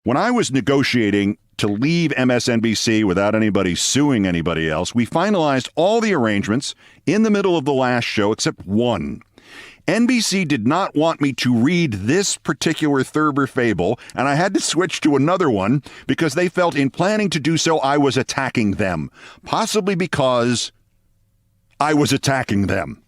When I was negotiating to leave MSNBC without anybody suing anybody else, we finalized all the arrangements in the middle of the last show except one. NBC did not want me to read this particular Thurber fable, and I had to switch to another one because they felt in planning to do so I was attacking them, possibly because I was attacking them.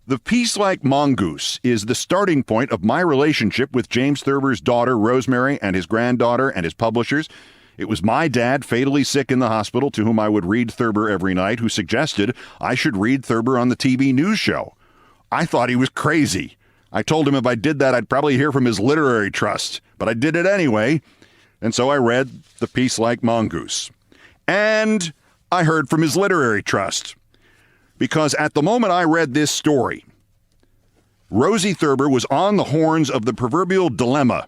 The Peacelike Mongoose is the starting point of my relationship with James Thurber's daughter, Rosemary, and his granddaughter and his publishers. It was my dad, fatally sick in the hospital, to whom I would read Thurber every night, who suggested I should read Thurber on the TV news show. I thought he was crazy. I told him if I did that, I'd probably hear from his literary trust, but I did it anyway, and so I read The Peacelike Mongoose. And I heard from his literary trust. Because at the moment I read this story, Rosie Thurber was on the horns of the proverbial dilemma.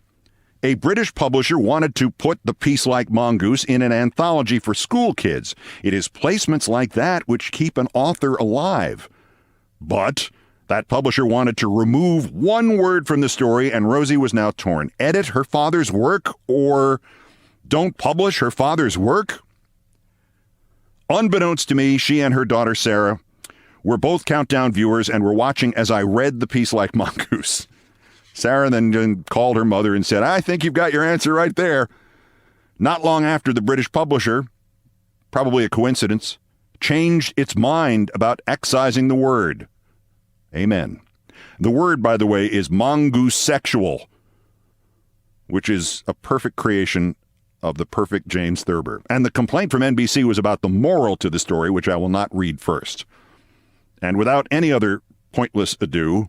A British publisher wanted to put The Peacelike Mongoose in an anthology for school kids. It is placements like that which keep an author alive. But that publisher wanted to remove one word from the story, and Rosie was now torn. Edit her father's work or don't publish her father's work? Unbeknownst to me, she and her daughter Sarah were both Countdown viewers and were watching as I read The Peacelike Mongoose. Sarah then called her mother and said, I think you've got your answer right there. Not long after, the British publisher, probably a coincidence, changed its mind about excising the word. Amen. The word, by the way, is mongoose sexual, which is a perfect creation of the perfect James Thurber. And the complaint from NBC was about the moral to the story, which I will not read first. And without any other pointless ado,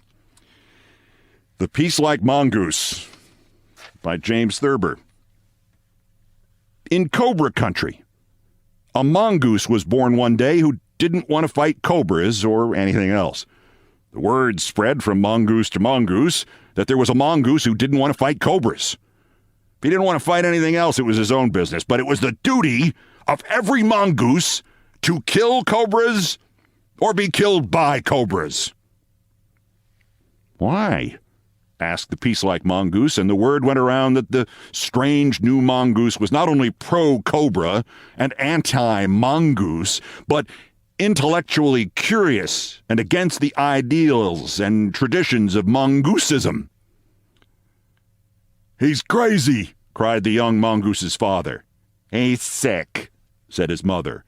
The Peacelike Mongoose by James Thurber. In Cobra country, a mongoose was born one day who didn't want to fight cobras or anything else. The word spread from mongoose to mongoose that there was a mongoose who didn't want to fight cobras. If he didn't want to fight anything else, it was his own business. But it was the duty of every mongoose to kill cobras or be killed by cobras. Why? Asked the Peacelike Mongoose, and the word went around that the strange new mongoose was not only pro-cobra and anti-mongoose, but intellectually curious and against the ideals and traditions of mongooseism. He's crazy, cried the young mongoose's father. He's sick, said his mother.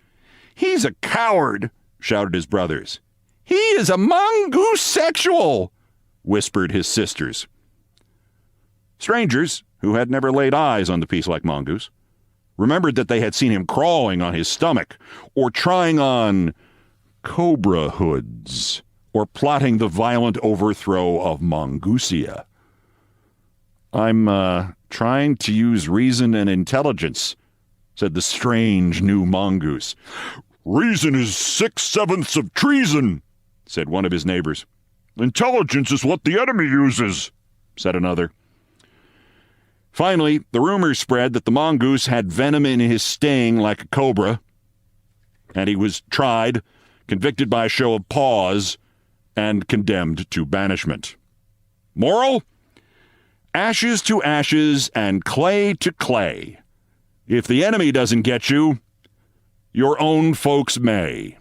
He's a coward, shouted his brothers. He is a mongoose sexual, whispered his sisters. Strangers, who had never laid eyes on the Peacelike Mongoose, remembered that they had seen him crawling on his stomach, or trying on cobra hoods, or plotting the violent overthrow of Mongoosia. I'm trying to use reason and intelligence, said the strange new mongoose. Reason is 6/7 of treason, said one of his neighbors. Intelligence is what the enemy uses, said another. Finally, the rumors spread that the mongoose had venom in his sting like a cobra, and he was tried, convicted by a show of paws, and condemned to banishment. Moral? Ashes to ashes and clay to clay. If the enemy doesn't get you, your own folks may.